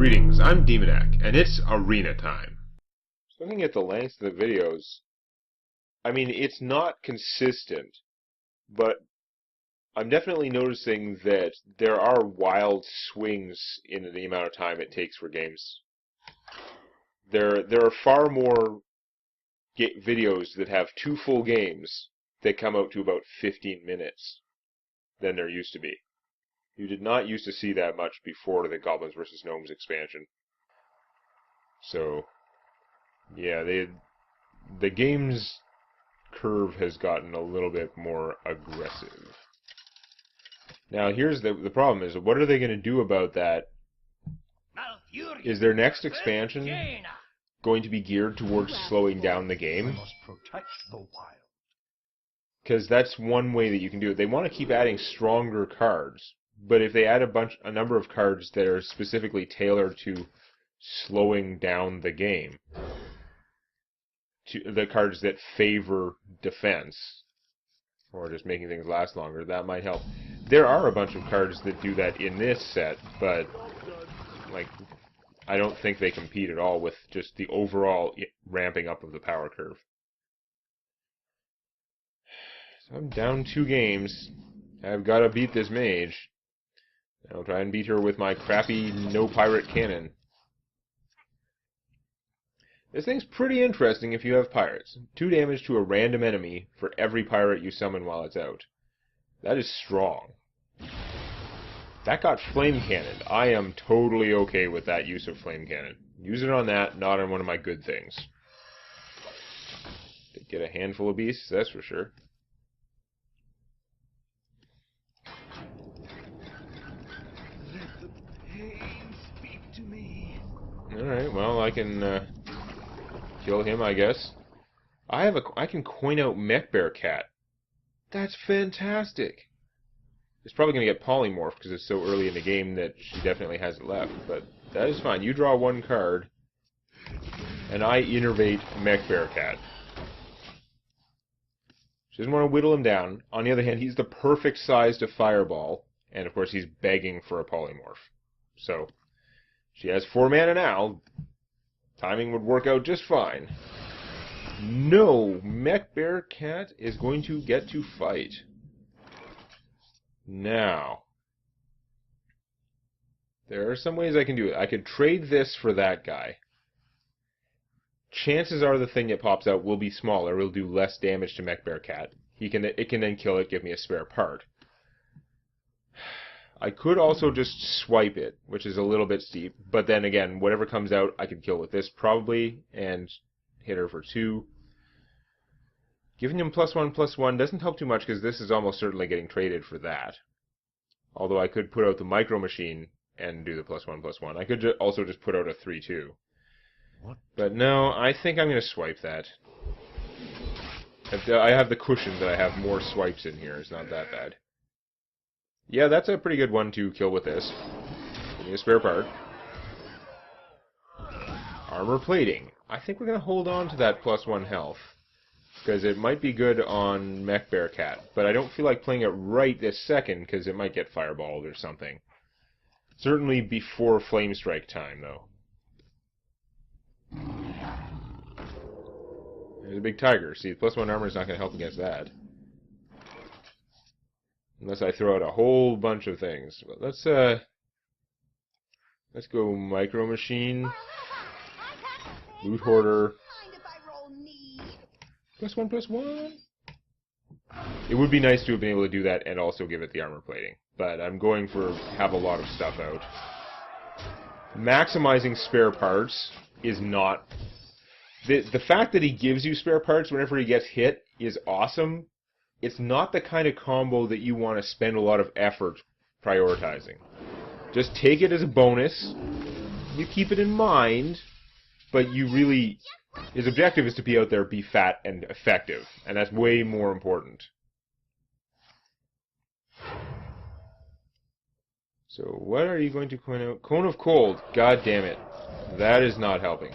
Greetings, I'm Demonac, and it's arena time. Looking at the length of the videos, I mean, it's not consistent, but I'm definitely noticing that there are wild swings in the amount of time it takes for games. There are far more videos that have 2 full games that come out to about 15 minutes than there used to be. You did not used to see that much before the Goblins vs. Gnomes expansion. So, yeah, the game's curve has gotten a little bit more aggressive. Now, here's the problem is, what are they going to do about that? Is their next expansion going to be geared towards slowing down the game? Because that's one way that you can do it. They want to keep adding stronger cards, but if they add a number of cards that are specifically tailored to slowing down the game, to the cards that favor defense, or just making things last longer, that might help. There are a bunch of cards that do that in this set, but like, I don't think they compete at all with just the overall ramping up of the power curve. So I'm down 2 games. I've got to beat this mage. I'll try and beat her with my crappy no-pirate cannon. This thing's pretty interesting if you have pirates. 2 damage to a random enemy for every pirate you summon while it's out. That is strong. That got flame cannoned. I am totally okay with that use of flame cannon. Use it on that, not on one of my good things. Did get a handful of beasts, that's for sure. Alright, well, I can kill him, I guess. I can coin out Mechbear Cat. That's fantastic. It's probably going to get polymorphed because it's so early in the game that she definitely has it left, but that is fine. You draw 1 card, and I innervate Mechbear Cat. She doesn't want to whittle him down. On the other hand, he's the perfect size to fireball, and of course he's begging for a polymorph. So, she has 4 mana now. Timing would work out just fine. No! Mechbear Cat is going to get to fight. Now, there are some ways I can do it. I could trade this for that guy. Chances are the thing that pops out will be smaller. It'll do less damage to Mechbear Cat. It can then kill it, give me a spare part. I could also just swipe it, which is a little bit steep. But then again, whatever comes out, I could kill with this probably, and hit her for 2. Giving him +1/+1 doesn't help too much because this is almost certainly getting traded for that. Although I could put out the Micro Machine and do the +1/+1. I could also just put out a 3/2. But no, I think I'm going to swipe that. I have the cushion that I have more swipes in here. It's not that bad. Yeah, that's a pretty good one to kill with this. Give me a spare part. Armor plating. I think we're going to hold on to that +1 health, because it might be good on Mechbear Cat, but I don't feel like playing it right this second, because it might get fireballed or something. Certainly before Flame Strike time, though. There's a big tiger. See, +1 armor is not going to help against that. Unless I throw out a whole bunch of things. But let's go Micro Machine, Loot Hoarder, +1/+1. It would be nice to have been able to do that and also give it the armor plating, but I'm going for have a lot of stuff out. Maximizing spare parts is not... The fact that he gives you spare parts whenever he gets hit is awesome. It's not the kind of combo that you want to spend a lot of effort prioritizing. Just take it as a bonus. You keep it in mind, but you really... His objective is to be out there, be fat, and effective. And that's way more important. So, what are you going to coin out? Cone of Cold. God damn it. That is not helping.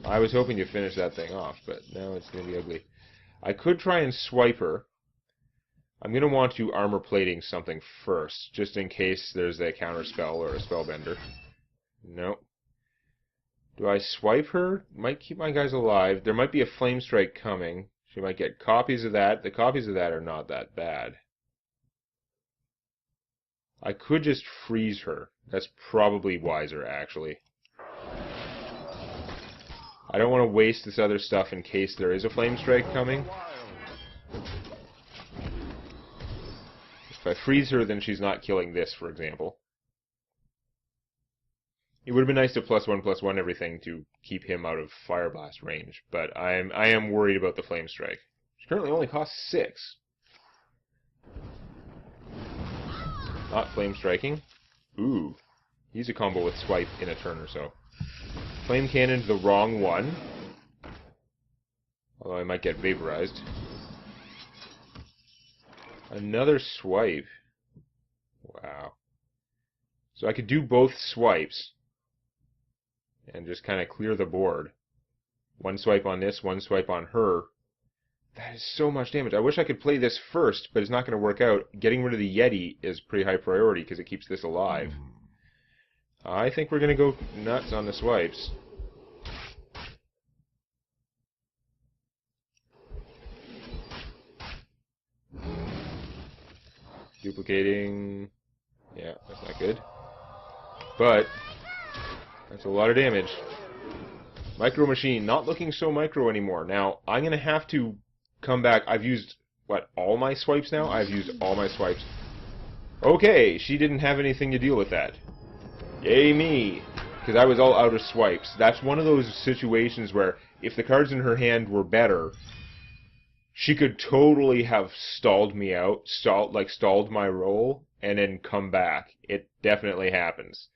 I was hoping to finish that thing off, but now it's going to be ugly. I could try and swipe her. I'm going to want to armor plating something first, just in case there's a counter spell or a spellbender. No. Do I swipe her? Might keep my guys alive. There might be a flame strike coming. She might get copies of that. The copies of that are not that bad. I could just freeze her. That's probably wiser, actually. I don't want to waste this other stuff in case there is a flame strike coming. If I freeze her, then she's not killing this, for example. It would have been nice to +1/+1 everything to keep him out of Fire Blast range, but I am worried about the flame strike. Which currently only costs 6. Not flame striking. Ooh. He's a combo with swipe in a turn or so. Flame cannon's the wrong one. Although I might get vaporized. Another swipe. Wow. So I could do both swipes. And just kind of clear the board. One swipe on this, one swipe on her. That is so much damage. I wish I could play this first, but it's not going to work out. Getting rid of the Yeti is pretty high priority because it keeps this alive. I think we're going to go nuts on the swipes. Duplicating. Yeah, that's not good. But that's a lot of damage. Micro Machine, not looking so micro anymore. Now, I'm going to have to come back. I've used, what, all my swipes now? I've used all my swipes. Okay, she didn't have anything to deal with that. Yay me! Because I was all out of swipes. That's one of those situations where if the cards in her hand were better, she could totally have stalled me out, stalled my roll, and then come back. It definitely happens.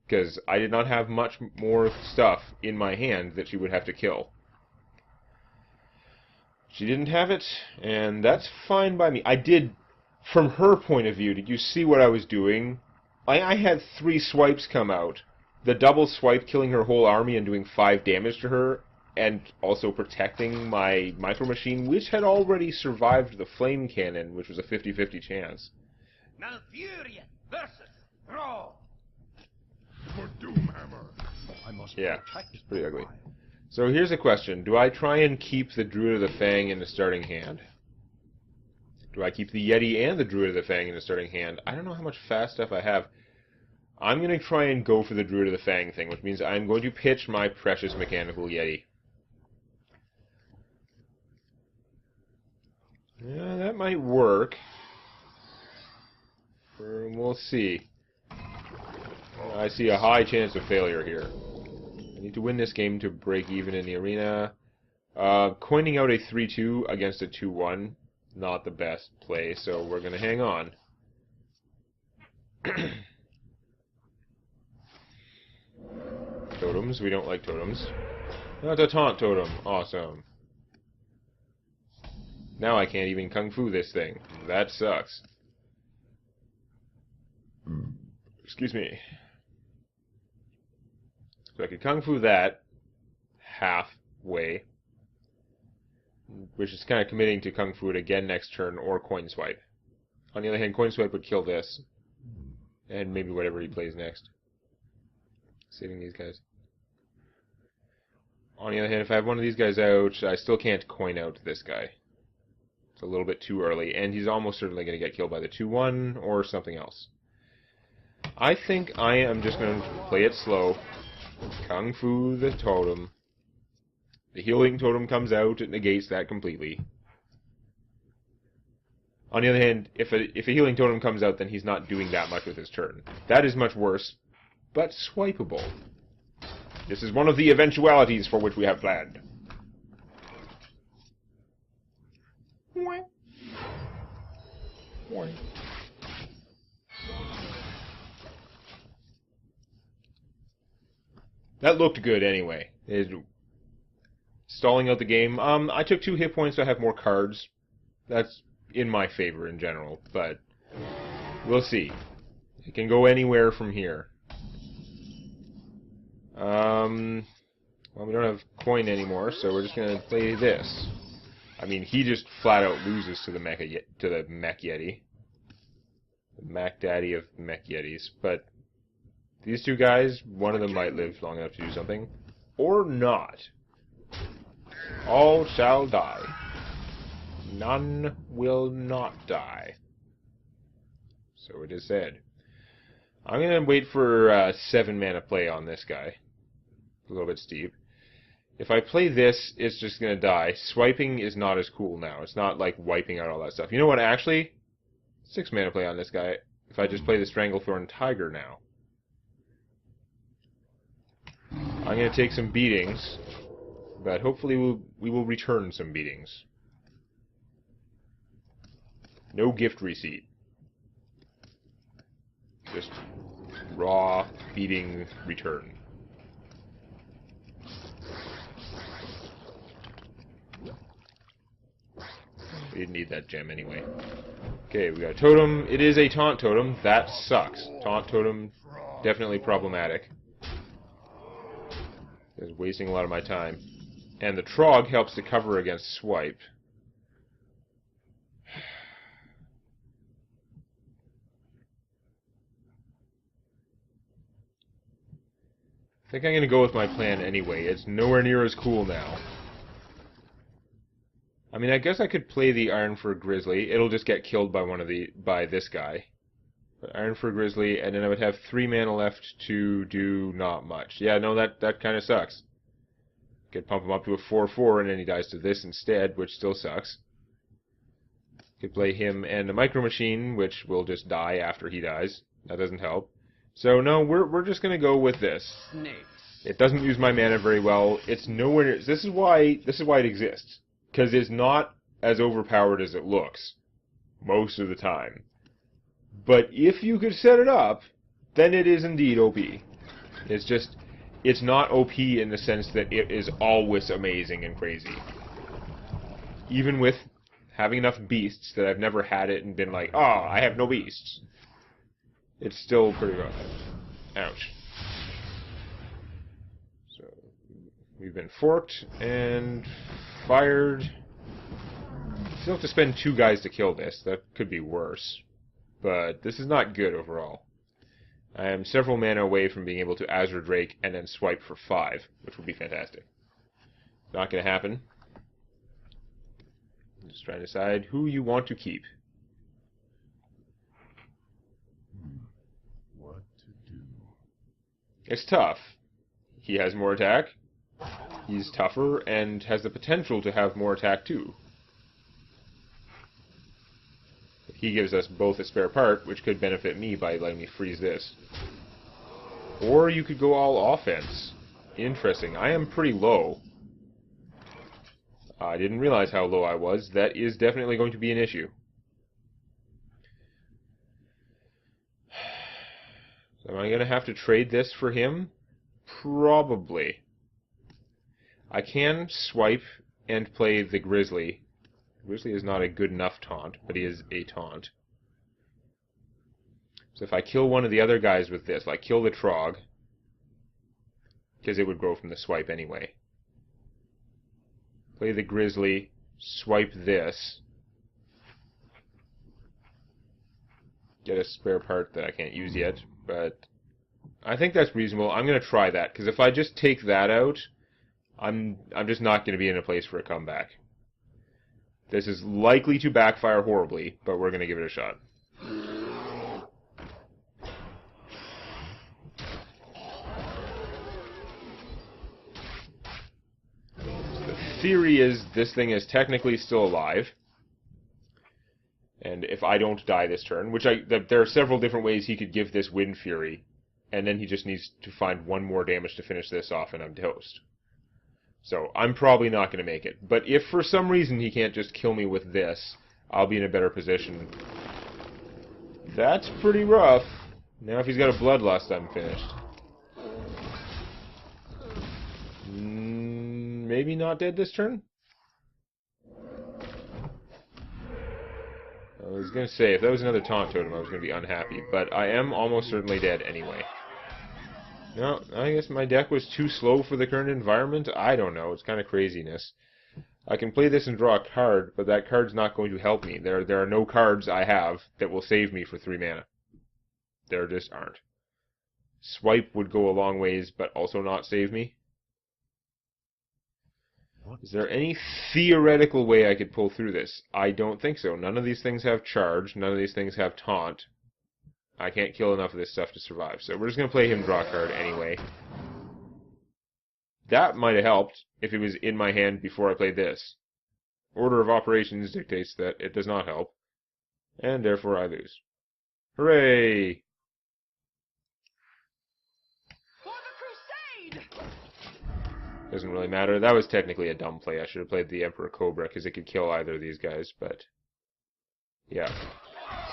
Because I did not have much more stuff in my hand that she would have to kill. She didn't have it, and that's fine by me. I did, from her point of view, did you see what I was doing? I had 3 swipes come out. The double swipe killing her whole army and doing 5 damage to her, and also protecting my Micro Machine, which had already survived the Flame Cannon, which was a 50-50 chance. Malfuria versus Thrall. For Doomhammer. I must Yeah, it's pretty ugly. So here's a question. Do I try and keep the Druid of the Fang in the starting hand? Do I keep the Yeti and the Druid of the Fang in the starting hand? I don't know how much fast stuff I have. I'm going to try and go for the Druid of the Fang thing, which means I'm going to pitch my precious Mechanical Yeti. Yeah, that might work. We'll see. I see a high chance of failure here. I need to win this game to break even in the arena. Coining out a 3-2 against a 2-1, not the best play, so we're going to hang on. Totems, we don't like totems. That's a taunt totem, awesome. Now I can't even Kung Fu this thing. That sucks. Excuse me. So I could Kung Fu that halfway, which is kind of committing to Kung Fu it again next turn, or Coin Swipe. On the other hand, Coin Swipe would kill this, and maybe whatever he plays next. Saving these guys. On the other hand, if I have one of these guys out, I still can't coin out this guy. It's a little bit too early, and he's almost certainly going to get killed by the 2-1 or something else. I think I am just going to play it slow. Kung Fu the totem. The healing totem comes out, it negates that completely. On the other hand, if a healing totem comes out, then he's not doing that much with his turn. That is much worse, but swipeable. This is one of the eventualities for which we have planned. That looked good anyway. Stalling out the game. I took 2 hit points, so I have more cards. That's in my favor in general, but we'll see. It can go anywhere from here. Well, we don't have coin anymore, so we're just gonna play this. I mean, he just flat out loses to the Mech Yeti, the Mac Daddy of Mech Yetis. But These two guys, one of them might live long enough to do something. Or not. All shall die. None will not die. So it is said. I'm going to wait for 7 mana play on this guy. A little bit steep. If I play this, it's just going to die. Swiping is not as cool now. It's not like wiping out all that stuff. You know what, actually? 6 mana play on this guy. If I just play the Stranglethorn Tiger now. I'm going to take some beatings, but hopefully we will return some beatings. No gift receipt. Just raw beating return. We didn't need that gem anyway. Okay, we got a totem. It is a taunt totem. That sucks. Taunt totem, definitely problematic. It's wasting a lot of my time. And the Trog helps to cover against swipe. I think I'm going to go with my plan anyway. It's nowhere near as cool now. I mean, I guess I could play the Ironfur Grizzly. It'll just get killed by this guy. But Ironfur Grizzly, and then I would have 3 mana left to do not much. Yeah, no, that kind of sucks. Could pump him up to a 4/4, and then he dies to this instead, which still sucks. Could play him and the Micro Machine, which will just die after he dies. That doesn't help. So no, we're just gonna go with this. Snakes. It doesn't use my mana very well. It's nowhere near. This is why it exists, because it's not as overpowered as it looks most of the time. But if you could set it up, then it is indeed OP. It's just, it's not OP in the sense that it is always amazing and crazy. Even with having enough beasts that I've never had it and been like, oh, I have no beasts. It's still pretty rough. Ouch. So, we've been forked and fired. Still have to spend 2 guys to kill this. That could be worse. But this is not good overall. I am several mana away from being able to Azure Drake and then swipe for 5, which would be fantastic. Not going to happen. I'm just trying to decide who you want to keep. What to do? It's tough. He has more attack. He's tougher and has the potential to have more attack too. He gives us both a spare part, which could benefit me by letting me freeze this. Or you could go all offense. Interesting. I am pretty low. I didn't realize how low I was. That is definitely going to be an issue. So am I going to have to trade this for him? Probably. I can swipe and play the Grizzly. Grizzly is not a good enough taunt, but he is a taunt. So if I kill one of the other guys with this, like kill the Trog, because it would grow from the swipe anyway. Play the Grizzly, swipe this, get a spare part that I can't use yet, but I think that's reasonable. I'm going to try that, because if I just take that out, I'm just not going to be in a place for a comeback. This is likely to backfire horribly, but we're going to give it a shot. The theory is this thing is technically still alive. And if I don't die this turn, which there are several different ways he could give this Wind Fury, and then he just needs to find 1 more damage to finish this off and I'm toast. So, I'm probably not going to make it. But if for some reason he can't just kill me with this, I'll be in a better position. That's pretty rough. Now if he's got a Bloodlust, I'm finished. Maybe not dead this turn? I was going to say, if that was another Taunt Totem, I was going to be unhappy. But I am almost certainly dead anyway. No, I guess my deck was too slow for the current environment. I don't know. It's kind of craziness. I can play this and draw a card, but that card's not going to help me. There are no cards I have that will save me for 3 mana. There just aren't. Swipe would go a long ways, but also not save me. Is there any theoretical way I could pull through this? I don't think so. None of these things have charge. None of these things have taunt. I can't kill enough of this stuff to survive. So we're just going to play him draw card anyway. That might have helped if it was in my hand before I played this. Order of operations dictates that it does not help. And therefore I lose. Hooray! For the crusade! Doesn't really matter. That was technically a dumb play. I should have played the Emperor Cobra because it could kill either of these guys, but yeah.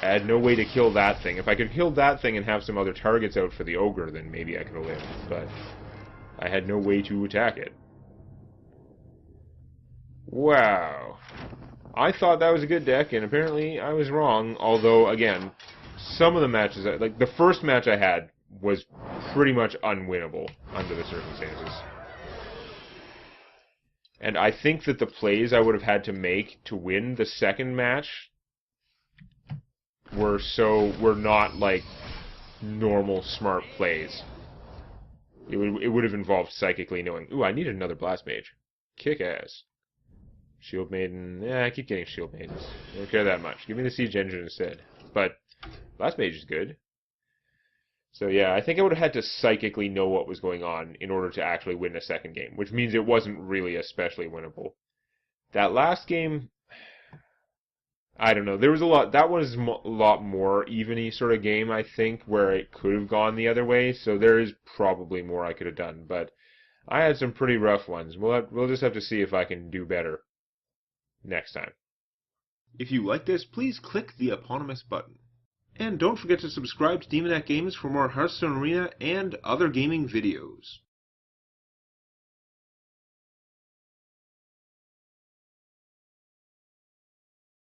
I had no way to kill that thing. If I could kill that thing and have some other targets out for the ogre, then maybe I could have lived, but I had no way to attack it. Wow. I thought that was a good deck, and apparently I was wrong, although, again, some of the matches, like the first match I had was pretty much unwinnable under the circumstances. And I think that the plays I would have had to make to win the second match were not like normal smart plays. It would have involved psychically knowing, ooh, I need another Blast Mage. Kick ass. Shield Maiden, yeah, I keep getting Shield Maidens. I don't care that much. Give me the Siege Engine instead. But Blast Mage is good. So yeah, I think I would have had to psychically know what was going on in order to actually win a second game, which means it wasn't really especially winnable. That last game, I don't know. There was a lot. That was a lot more even-y sort of game, I think, where it could have gone the other way. So there is probably more I could have done, but I had some pretty rough ones. We'll just have to see if I can do better next time. If you like this, please click the eponymous button. And don't forget to subscribe to Demonet Games for more Hearthstone Arena and other gaming videos.